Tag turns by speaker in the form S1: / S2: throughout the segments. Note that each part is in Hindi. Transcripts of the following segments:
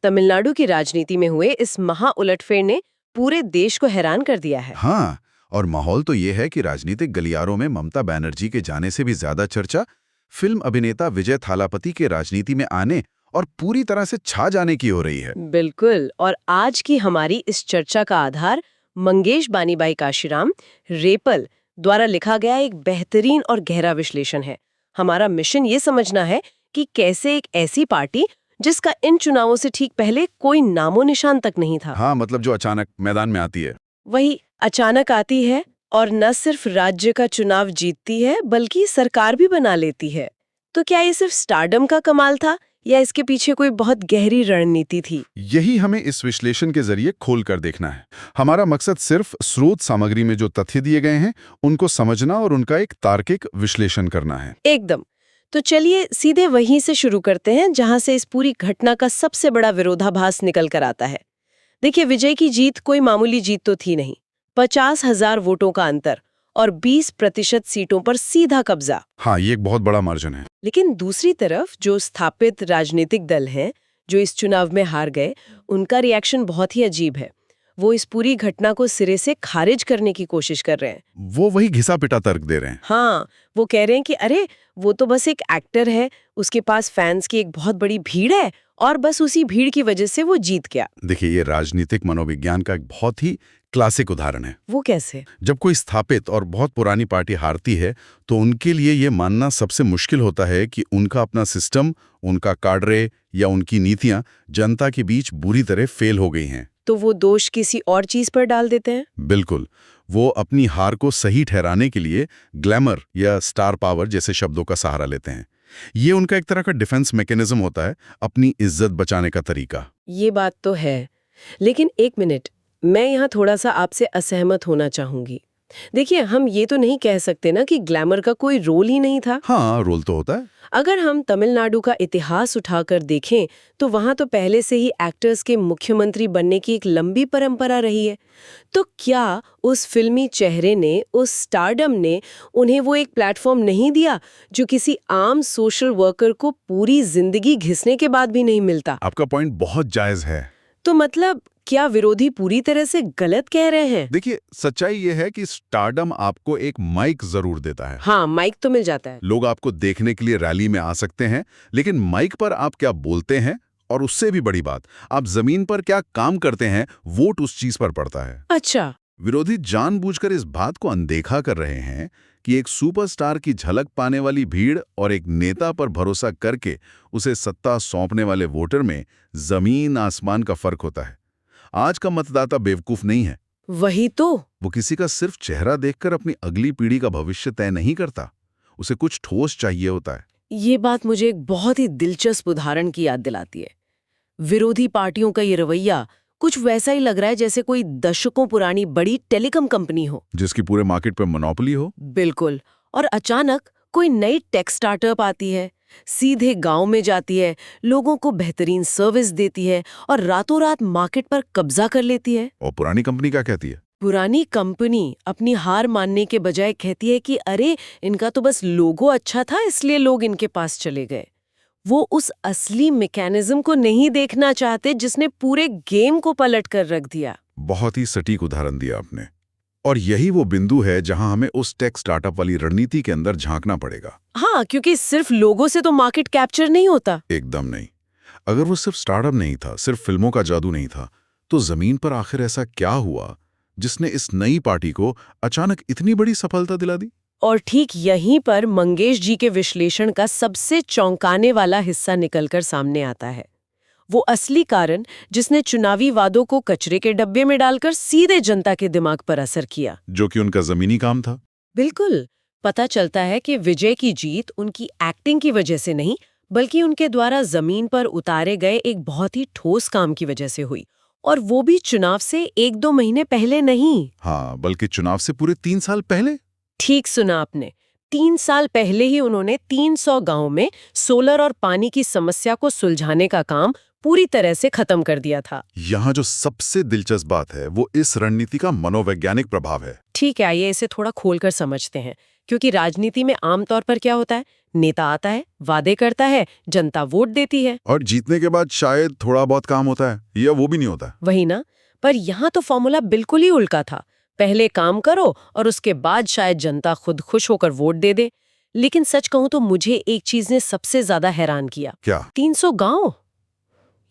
S1: तमिलनाडु की राजनीति में हुए इस महा उलटफेर ने पूरे देश को हैरान कर दिया है।
S2: हाँ, और माहौल तो ये है कि राजनीतिक गलियारों में ममता बनर्जी के जाने से भी ज्यादा चर्चा फिल्म अभिनेता विजय थालापति के राजनीति में आने और पूरी तरह से छा जाने की हो रही है।
S1: बिल्कुल, और आज की हमारी इस चर्चा का आधार मंगेश बानीबाई काशीराम रेपल द्वारा लिखा गया एक बेहतरीन और गहरा विश्लेषण है। हमारा मिशन ये समझना है कि कैसे एक ऐसी पार्टी जिसका इन चुनावों से ठीक पहले कोई नामो निशान तक नहीं था,
S2: हाँ, मतलब जो अचानक मैदान में आती है,
S1: वही अचानक आती है और न सिर्फ राज्य का चुनाव जीतती है बल्कि सरकार भी बना लेती है। तो क्या ये सिर्फ स्टारडम का कमाल था या इसके पीछे कोई बहुत गहरी रणनीति थी?
S2: यही हमें इस विश्लेषण के जरिए खोल कर देखना है। हमारा मकसद सिर्फ स्रोत सामग्री में जो तथ्य दिए गए हैं उनको समझना और उनका एक तार्किक विश्लेषण करना है।
S1: एकदम। तो चलिए सीधे वहीं से शुरू करते हैं जहां से इस पूरी घटना का सबसे बड़ा विरोधाभास निकल कर आता है। देखिए, विजय की जीत कोई मामूली जीत तो थी नहीं। 50,000 वोटों का अंतर और 20% सीटों पर सीधा कब्जा।
S2: हाँ, ये एक बहुत बड़ा मार्जिन है।
S1: लेकिन दूसरी तरफ जो स्थापित राजनीतिक दल हैं जो इस चुनाव में हार गए, उनका रिएक्शन बहुत ही अजीब है। वो इस पूरी घटना को सिरे से खारिज करने की कोशिश कर रहे हैं।
S2: वो वही घिसा पिटा तर्क दे रहे हैं।
S1: हाँ, वो कह रहे हैं कि अरे वो तो बस एक एक्टर है, उसके पास फैंस की एक बहुत बड़ी भीड़ है और बस उसी भीड़ की वजह से वो जीत गया।
S2: देखिए, ये राजनीतिक मनोविज्ञान का एक बहुत ही क्लासिक उदाहरण है।
S1: वो कैसे?
S2: जब कोई स्थापित और बहुत पुरानी पार्टी हारती है तो उनके लिए ये मानना सबसे मुश्किल होता है कि उनका अपना सिस्टम, उनका काडरे या उनकी नीतियां जनता के बीच बुरी तरह फेल हो गई हैं।
S1: तो वो दोष किसी और चीज पर डाल देते हैं।
S2: बिल्कुल, वो अपनी हार को सही ठहराने के लिए ग्लैमर या स्टार पावर जैसे शब्दों का सहारा लेते हैं। ये उनका एक तरह का डिफेंस मैकेनिज्म होता है, अपनी इज्जत बचाने का तरीका।
S1: ये बात तो है, लेकिन एक मिनट, मैं यहाँ थोड़ा सा आपसे असहमत होना चाहूंगी। देखिए, हम ये तो नहीं कह सकते ना कि ग्लैमर का कोई रोल ही नहीं था।
S2: हाँ, रोल तो होता है।
S1: अगर हम तमिलनाडु का इतिहास उठाकर देखें तो वहां तो पहले से ही एक्टर्स के मुख्यमंत्री बनने की एक लंबी परंपरा रही है। तो क्या उस फिल्मी चेहरे ने, उस स्टारडम ने उन्हें वो एक प्लेटफॉर्म नहीं दिया जो किसी आम सोशल वर्कर को पूरी जिंदगी घिसने के बाद भी नहीं मिलता?
S2: आपका पॉइंट बहुत जायज है।
S1: तो मतलब क्या विरोधी पूरी तरह से गलत कह रहे हैं?
S2: देखिए, सच्चाई ये है कि स्टारडम आपको एक माइक जरूर देता है।
S1: हाँ, माइक तो मिल जाता है।
S2: लोग आपको देखने के लिए रैली में आ सकते हैं, लेकिन माइक पर आप क्या बोलते हैं और उससे भी बड़ी बात, आप जमीन पर क्या काम करते हैं, वोट उस चीज पर पड़ता है।
S1: अच्छा।
S2: विरोधी जानबूझकर इस बात को अनदेखा कर रहे हैं कि एक सुपरस्टार की झलक पाने वाली भीड़ और एक नेता पर भरोसा करके उसे सत्ता सौंपने वाले वोटर में जमीन आसमान का फर्क होता है। आज का मतदाता बेवकूफ नहीं है।
S1: वही तो।
S2: वो किसी का सिर्फ चेहरा देखकर अपनी अगली पीढ़ी का भविष्य तय नहीं करता। उसे कुछ ठोस चाहिए होता है।
S1: ये बात मुझे एक बहुत ही दिलचस्प उदाहरण की याद दिलाती है। विरोधी पार्टियों का ये रवैया कुछ वैसा ही लग रहा है जैसे कोई दशकों पुरानी बड़ी टेलीकॉम कंपनी हो,
S2: जिसकी पूरे मार्केट पर मोनोपोली हो।
S1: बिल्कुल, और अचानक कोई नई टेक स्टार्टअप आती है, सीधे गांव में जाती है, लोगों को बेहतरीन सर्विस देती है और रातों रात मार्केट पर कब्जा कर लेती है।
S2: और पुरानी कंपनी क्या कहती है?
S1: पुरानी कंपनी अपनी हार मानने के बजाय कहती है कि अरे इनका तो बस लोगो अच्छा था इसलिए लोग इनके पास चले गए। वो उस असली मैकेनिज्म को नहीं देखना चाहते जिसने पूरे गेम को पलट कर रख दिया।
S2: बहुत ही सटीक उदाहरण दिया आपने। और यही वो बिंदु है जहां हमें उस टेक स्टार्टअप वाली रणनीति के अंदर झांकना पड़ेगा।
S1: हाँ, क्योंकि सिर्फ लोगों से तो मार्केट कैप्चर नहीं होता।
S2: एकदम नहीं। अगर वो सिर्फ स्टार्टअप नहीं था, सिर्फ फिल्मों का जादू नहीं था, तो जमीन पर आखिर ऐसा क्या हुआ जिसने इस नई पार्टी को अचानक इतनी बड़ी सफलता दिला दी?
S1: और ठीक यहीं पर मंगेश जी के विश्लेषण का सबसे चौंकाने वाला हिस्सा निकलकर सामने आता है। वो असली कारण जिसने चुनावी वादों को कचरे के डब्बे में डालकर सीधे जनता के दिमाग पर असर किया,
S2: जो कि उनका जमीनी काम था।
S1: बिल्कुल। पता चलता है कि विजय की जीत उनकी एक्टिंग की वजह से नहीं, बल्कि उनके द्वारा जमीन पर उतारे गए एक बहुत ही ठोस काम की वजह से हुई, और वो भी चुनाव से 1-2 महीने पहले नहीं।
S2: हाँ, बल्कि चुनाव से पूरे 3 साल पहले।
S1: ठीक सुना आपने। 3 साल पहले ही उन्होंने 300 गांव में सोलर और पानी की समस्या को सुलझाने का काम पूरी तरह से खत्म कर दिया था।
S2: यहाँ जो सबसे दिलचस्प बात है वो इस रणनीति का मनोवैज्ञानिक प्रभाव है।
S1: ठीक है, आइए इसे थोड़ा खोलकर समझते हैं, क्योंकि राजनीति में आमतौर पर क्या होता है, नेता आता है, वादे करता है, जनता वोट देती है।
S2: और जीतने के बाद शायद थोड़ा बहुत काम होता है या वो भी नहीं होता।
S1: वही ना, पर यहाँ तो फॉर्मूला बिल्कुल ही उल्टा था। पहले काम करो और उसके बाद शायद जनता खुद खुश होकर वोट दे दे। लेकिन सच कहूं तो मुझे एक चीज ने सबसे ज्यादा हैरान किया।
S2: क्या?
S1: 300 गांव,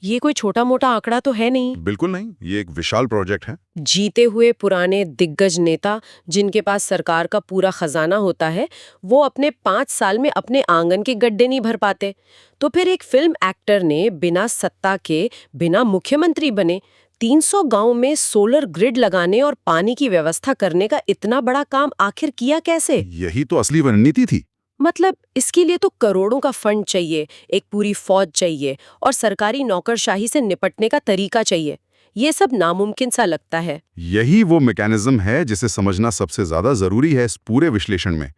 S1: ये कोई छोटा मोटा आंकड़ा तो है नहीं।
S2: बिल्कुल नहीं, ये एक विशाल प्रोजेक्ट है।
S1: जीते हुए पुराने दिग्गज नेता जिनके पास सरकार का पूरा खजाना होता है, वो अपने 5 साल में अपने आंगन के गड्ढे नहीं भर पाते। तो फिर एक फिल्म एक्टर ने बिना सत्ता के, बिना मुख्यमंत्री बने 300 गांव में सोलर ग्रिड लगाने और पानी की व्यवस्था करने का इतना बड़ा काम आखिर किया कैसे?
S2: यही तो असली रणनीति थी।
S1: मतलब इसके लिए तो करोड़ों का फंड चाहिए, एक पूरी फौज चाहिए और सरकारी नौकरशाही से निपटने का तरीका चाहिए। ये सब नामुमकिन सा लगता है।
S2: यही वो मैकेनिज्म है जिसे समझना सबसे ज्यादा जरूरी है इस पूरे विश्लेषण में।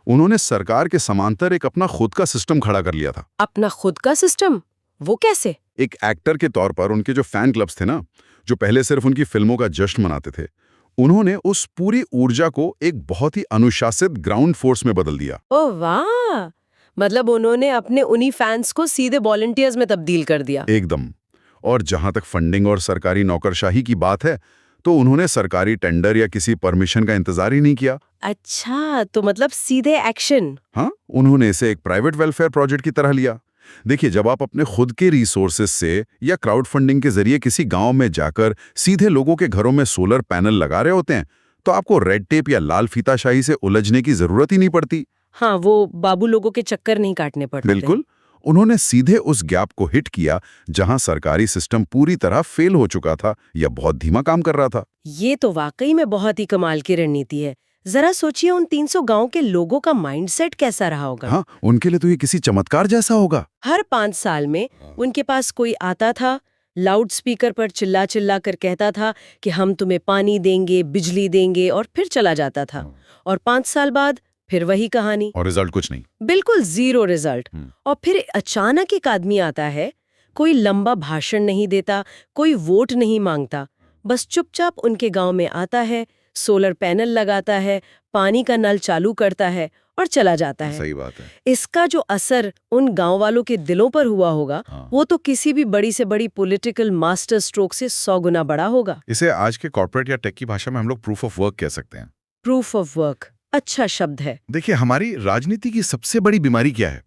S2: उन्होंने सरकार के समांतर एक अपना खुद का सिस्टम खड़ा कर लिया था।
S1: अपना खुद का सिस्टम? वो कैसे?
S2: एक एक्टर के तौर पर उनके जो फैन क्लब्स थे ना, जो पहले सिर्फ उनकी फिल्मों का जश्न मनाते थे, उन्होंने उस पूरी ऊर्जा को एक बहुत ही अनुशासित ग्राउंड फोर्स में बदल दिया।
S1: ओह वाह! मतलब उन्होंने अपने उन्हीं फैंस को सीधे वॉलंटियर्स में तब्दील कर दिया।
S2: एकदम। और जहां तक फंडिंग और सरकारी नौकरशाही की बात है, तो उन्होंने सरकारी टेंडर या किसी परमिशन का इंतजार ही नहीं किया।
S1: अच्छा, तो मतलब सीधे एक्शन।
S2: हाँ, उन्होंने इसे एक प्राइवेट वेलफेयर प्रोजेक्ट की तरह लिया। देखिए, जब आप अपने खुद के रिसोर्सेज से या क्राउड फंडिंग के जरिए किसी गांव में जाकर सीधे लोगों के घरों में सोलर पैनल लगा रहे होते हैं, तो आपको रेड टेप या लाल फीताशाही से उलझने की जरूरत ही नहीं पड़ती।
S1: हाँ, वो बाबू लोगों के चक्कर नहीं काटने पड़ते।
S2: बिल्कुल। उन्होंने सीधे उस गैप को हिट किया जहां सरकारी सिस्टम पूरी तरह फेल हो चुका था या बहुत धीमा काम कर रहा था।
S1: ये तो वाकई में बहुत ही कमाल की रणनीति है। जरा सोचिए उन 300 गांव के लोगों का माइंडसेट कैसा रहा होगा।
S2: हाँ, उनके लिए तो ये किसी चमत्कार जैसा होगा।
S1: हर 5 साल में उनके पास कोई आता था, लाउड स्पीकर पर चिल्ला चिल्ला कर कहता था कि हम तुम्हें पानी देंगे, बिजली देंगे, और फिर चला जाता था। और 5 साल बाद फिर वही कहानी।
S2: और रिजल्ट कुछ नहीं।
S1: बिल्कुल जीरो रिजल्ट। और फिर अचानक एक आदमी आता है, कोई लंबा भाषण नहीं देता, कोई वोट नहीं मांगता, बस चुपचाप उनके गांव में आता है, सोलर पैनल लगाता है, पानी का नल चालू करता है और चला जाता है।
S2: सही बात है।
S1: इसका जो असर उन गांव वालों के दिलों पर हुआ होगा, वो तो किसी भी बड़ी से बड़ी पॉलिटिकल मास्टर स्ट्रोक से 100 गुना बड़ा होगा।
S2: इसे आज के कॉर्पोरेट या टेक की भाषा में हम लोग प्रूफ ऑफ वर्क कह सकते हैं।
S1: प्रूफ ऑफ वर्क, अच्छा शब्द है।
S2: देखिए, हमारी राजनीति की सबसे बड़ी बीमारी क्या है?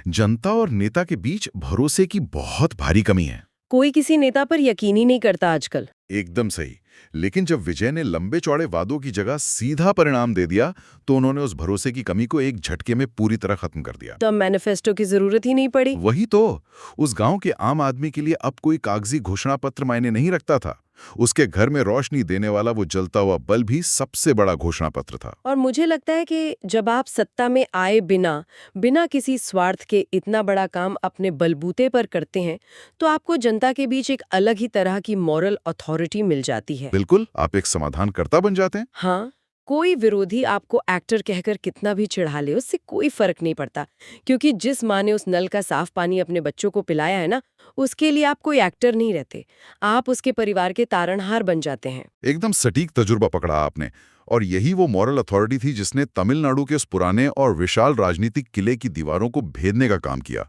S2: जनता और नेता के बीच भरोसे की बहुत भारी कमी है।
S1: कोई किसी नेता पर यकीन ही नहीं करता आजकल।
S2: एकदम सही। लेकिन जब विजय ने लंबे चौड़े वादों की जगह सीधा परिणाम दे दिया, तो उन्होंने उस भरोसे की कमी को एक झटके में पूरी तरह खत्म कर दिया।
S1: तो मैनिफेस्टो की जरूरत ही नहीं पड़ी।
S2: वही तो। उस गांव के आम आदमी के लिए अब कोई कागजी घोषणा पत्र मायने नहीं रखता था। उसके घर में रोशनी देने वाला वो जलता हुआ बल्ब भी सबसे बड़ा घोषणा पत्र था।
S1: और मुझे लगता है कि जब आप सत्ता में आए बिना किसी स्वार्थ के इतना बड़ा काम अपने बलबूते पर करते हैं, तो आपको जनता के बीच एक अलग ही तरह की मॉरल अथॉरिटी मिल जाती है।
S2: बिल्कुल, आप एक समाधानकर्ता बन जाते हैं।
S1: हाँ, कोई विरोधी आपको एक्टर कहकर कितना भी चिढ़ा ले, उससे कोई फर्क नहीं पड़ता, क्योंकि जिस माँ ने उस नल का साफ पानी अपने बच्चों को पिलाया है ना, उसके लिए आप कोई एक्टर नहीं रहते, आप उसके परिवार के तारणहार बन जाते हैं।
S2: एकदम सटीक तजुर्बा पकड़ा आपने। और यही वो मॉरल अथॉरिटी थी जिसने तमिलनाडु के उस पुराने और विशाल राजनीतिक किले की दीवारों को भेदने का काम किया।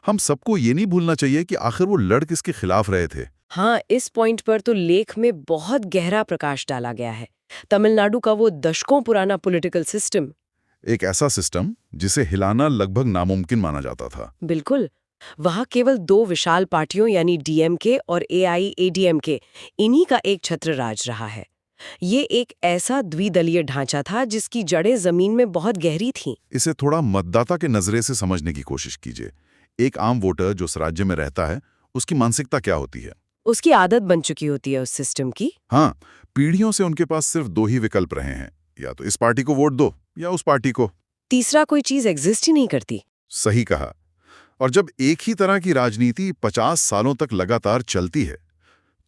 S2: हम सबको ये नहीं भूलना चाहिए कि आखिर वो लड़ किसके खिलाफ रहे थे।
S1: हाँ, इस पॉइंट पर तो लेख में बहुत गहरा प्रकाश डाला गया है। तमिलनाडु का वो दशकों पुराना पॉलिटिकल सिस्टम,
S2: एक ऐसा सिस्टम जिसे हिलाना लगभग नामुमकिन माना जाता था।
S1: बिल्कुल। वहाँ केवल 2 विशाल पार्टियों यानी डीएमके और एआईएडीएमके, इन्हीं का एक छत्र राज रहा है। ये एक ऐसा द्विदलीय ढांचा था जिसकी जड़ें जमीन में बहुत गहरी थीं।
S2: इसे थोड़ा मतदाता के नजरे से समझने की कोशिश कीजिए। एक आम वोटर जो उस राज्य में रहता है, उसकी मानसिकता क्या होती है?
S1: उसकी आदत बन चुकी होती है उस सिस्टम की।
S2: हाँ, पीढ़ियों से उनके पास सिर्फ 2 ही विकल्प रहे हैं, या तो इस पार्टी को वोट दो या उस पार्टी को।
S1: तीसरा कोई चीज एग्जिस्ट ही नहीं करती।
S2: सही कहा। और जब एक ही तरह की राजनीति 50 सालों तक लगातार चलती है,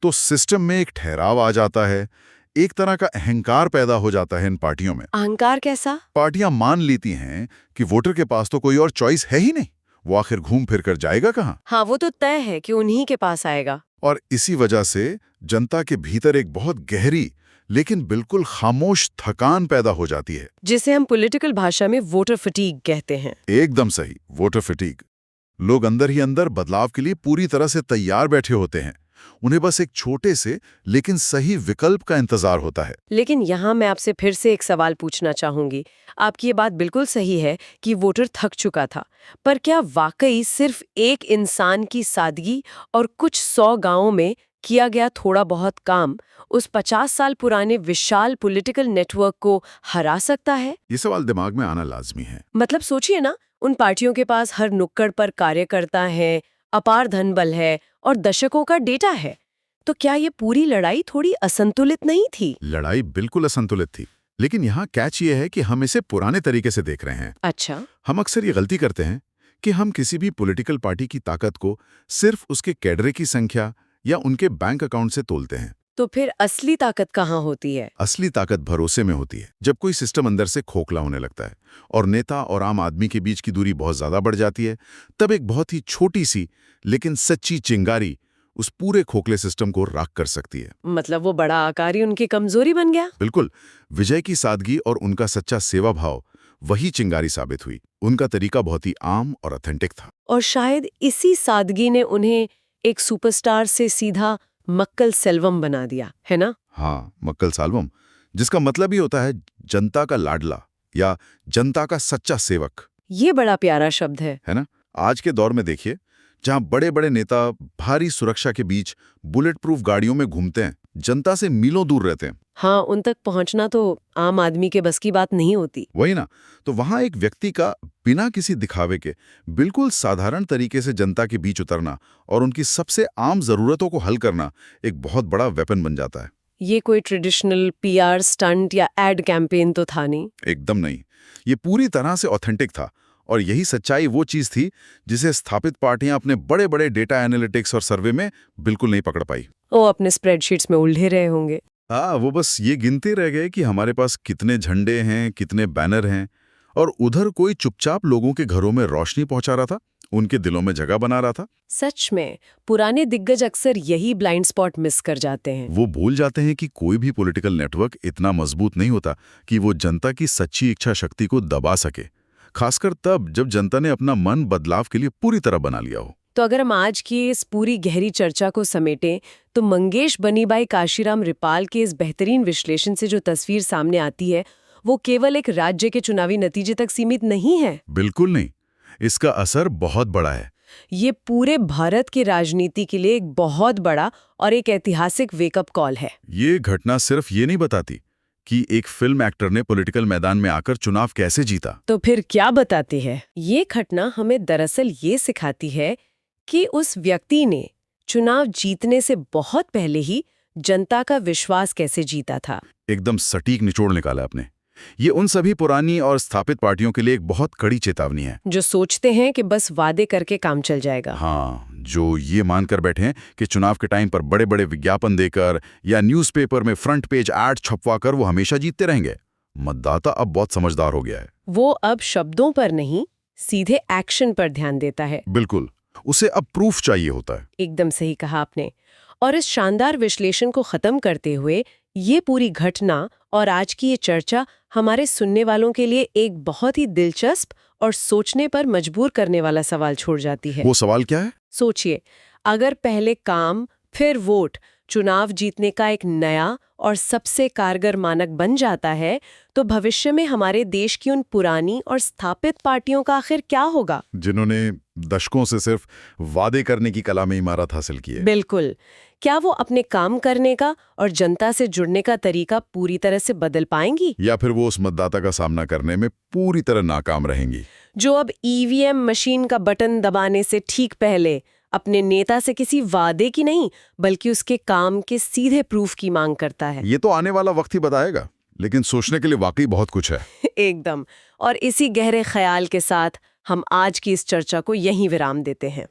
S2: तो सिस्टम में एक ठहराव आ जाता है, एक तरह का अहंकार पैदा हो जाता है इन पार्टियों में।
S1: अहंकार कैसा?
S2: पार्टियां मान लेती हैं कि वोटर के पास तो कोई और चॉइस है ही नहीं, वो आखिर घूम फिर कर जाएगा कहाँ?
S1: हाँ, वो तो तय है कि उन्हीं के पास आएगा।
S2: और इसी वजह से जनता के भीतर एक बहुत गहरी लेकिन बिल्कुल खामोश थकान पैदा हो जाती है,
S1: जिसे हम पॉलिटिकल भाषा में वोटर फटीग कहते हैं।
S2: एकदम सही, वोटर फटीग। लोग अंदर ही अंदर बदलाव के लिए पूरी तरह से तैयार बैठे होते हैं। उन्हें बस एक छोटे से लेकिन सही विकल्प का इंतजार होता है।
S1: लेकिन यहाँ मैं आपसे फिर से एक सवाल पूछना चाहूंगी। आपकी ये बात बिल्कुल सही है कि वोटर थक चुका था, पर क्या वाकई सिर्फ एक इंसान की सादगी और कुछ 100 गांवों में किया गया थोड़ा बहुत काम उस 50 साल पुराने विशाल पॉलिटिकल नेटवर्क को हरा सकता है?
S2: ये सवाल दिमाग में आना लाजमी है।
S1: मतलब सोचिए ना, उन पार्टियों के पास हर नुक्कड़ पर कार्यकर्ता है, अपार धनबल है और दशकों का डेटा है। तो क्या ये पूरी लड़ाई थोड़ी असंतुलित नहीं थी?
S2: लड़ाई बिल्कुल असंतुलित थी, लेकिन यहाँ कैच ये है कि हम इसे पुराने तरीके से देख रहे हैं।
S1: अच्छा।
S2: हम अक्सर ये गलती करते हैं कि हम किसी भी पॉलिटिकल पार्टी की ताकत को सिर्फ उसके कैडरे की संख्या या उनके बैंक अकाउंट से तोलते हैं।
S1: तो फिर असली ताकत कहाँ होती है?
S2: असली ताकत भरोसे में होती है। जब कोई सिस्टम अंदर से खोखला होने लगता है और नेता और आम आदमी के बीच की दूरी बहुत ज्यादा बढ़ जाती है, तब एक बहुत ही छोटी सी लेकिन सच्ची चिंगारी उस पूरे खोखले सिस्टम को राख कर सकती है।
S1: मतलब वो बड़ा आकार ही उनकी कमजोरी बन गया?
S2: बिल्कुल। विजय की सादगी और उनका सच्चा सेवा भाव वही चिंगारी साबित हुई। उनका तरीका बहुत ही आम और ऑथेंटिक था।
S1: और शायद इसी सादगी ने उन्हें एक सुपरस्टार से सीधा मक्कल सेल्वम बना दिया, है ना?
S2: हाँ, मक्कल साल्वम, जिसका मतलब ही होता है जनता का लाडला या जनता का सच्चा सेवक।
S1: ये बड़ा प्यारा शब्द है
S2: ना? आज के दौर में देखिए, जहां बड़े बड़े नेता भारी सुरक्षा के बीच बुलेट प्रूफ गाड़ियों में घूमते हैं, जनता से मीलों दूर रहते हैं।
S1: हाँ, उन तक पहुंचना तो आम आदमी के बस की बात नहीं होती।
S2: वही ना, तो वहां एक व्यक्ति का बिना किसी दिखावे के बिल्कुल साधारण तरीके से जनता के बीच उतरना और उनकी सबसे आम जरूरतों को हल करना एक बहुत बड़ा वेपन बन जाता है।
S1: ये कोई ट्रेडिशनल पीआर स्टंट या एड कैंपेन तो था नहीं।
S2: एकदम नहीं, ये पूरी तरह से ऑथेंटिक था। और यही सच्चाई वो चीज थी जिसे स्थापित पार्टियां अपने बड़े बड़े डेटा एनालिटिक्स और सर्वे में बिल्कुल नहीं पकड़ पाई।
S1: वो अपने स्प्रेडशीट्स में उलझे रहे होंगे।
S2: हाँ, वो बस ये गिनते रह गए कि हमारे पास कितने झंडे हैं, कितने बैनर हैं, और उधर कोई चुपचाप लोगों के घरों में रोशनी पहुंचा रहा था, उनके दिलों में जगह बना रहा था।
S1: सच में पुराने दिग्गज अक्सर यही ब्लाइंड स्पॉट मिस कर जाते हैं।
S2: वो भूल जाते हैं कि कोई भी पॉलिटिकल नेटवर्क इतना मजबूत नहीं होता कि वो जनता की सच्ची इच्छा शक्ति को दबा सके, खासकर तब जब जनता ने अपना मन बदलाव के लिए पूरी तरह बना लिया हो।
S1: तो अगर हम आज की इस पूरी गहरी चर्चा को समेटें, तो मंगेश बनीबाई काशीराम रिपाल के इस बेहतरीन विश्लेषण से जो तस्वीर सामने आती है, वो केवल एक राज्य के चुनावी नतीजे तक सीमित नहीं है।
S2: बिल्कुल नहीं, इसका असर बहुत बड़ा है।
S1: ये पूरे भारत की राजनीति के लिए एक बहुत बड़ा और एक ऐतिहासिक वेकअप कॉल है।
S2: ये घटना सिर्फ ये नहीं बताती कि एक फिल्म एक्टर ने पॉलिटिकल मैदान में आकर चुनाव कैसे जीता।
S1: तो फिर क्या बताती है? ये घटना हमें दरअसल ये सिखाती है कि उस व्यक्ति ने चुनाव जीतने से बहुत पहले ही जनता का विश्वास कैसे जीता था। एकदम
S2: सटीक निचोड़ निकाला आपने। ये उन सभी पुरानी और स्थापित पार्टियों के लिए एक बहुत कड़ी चेतावनी है,
S1: जो सोचते हैं कि बस वादे करके काम चल जाएगा।
S2: हाँ, जो ये मानकर बैठे हैं कि चुनाव के टाइम पर बड़े बड़े विज्ञापन देकर या न्यूज़पेपर में फ्रंट पेज एड छपवाकर वो हमेशा जीतते रहेंगे। मतदाता अब बहुत समझदार हो गया है।
S1: वो अब शब्दों पर नहीं, सीधे एक्शन पर ध्यान देता है।
S2: बिल्कुल, उसे अब प्रूफ चाहिए होता है।
S1: एकदम सही कहा आपने। और इस शानदार विश्लेषण को खत्म करते हुए, ये पूरी घटना और आज की ये चर्चा हमारे सुनने वालों के लिए एक बहुत ही दिलचस्प और सोचने पर मजबूर करने वाला सवाल छोड़ जाती है।
S2: वो सवाल क्या है?
S1: सोचिए, अगर पहले काम फिर वोट चुनाव जीतने का एक नया और सबसे कारगर मानक बन जाता है, तो भविष्य में हमारे देश की उन पुरानी और स्थापित पार्टियों का आखिर क्या होगा,
S2: जिन्होंने दशकों से सिर्फ वादे करने की कला में इमारत हासिल की है?
S1: बिल्कुल। क्या वो अपने काम करने का और जनता से जुड़ने का तरीका पूरी तरह से बदल पाएंगी,
S2: या फिर वो उस मतदाता का सामना करने में पूरी तरह नाकाम रहेंगी,
S1: जो अब ईवीएम मशीन का बटन दबाने से ठीक पहले अपने नेता से किसी वादे की नहीं बल्कि उसके काम के सीधे प्रूफ की मांग करता है?
S2: ये तो आने वाला वक्त ही बताएगा, लेकिन सोचने के लिए वाकई बहुत कुछ है।
S1: एकदम। और इसी गहरे ख्याल के साथ हम आज की इस चर्चा को यहीं विराम देते हैं।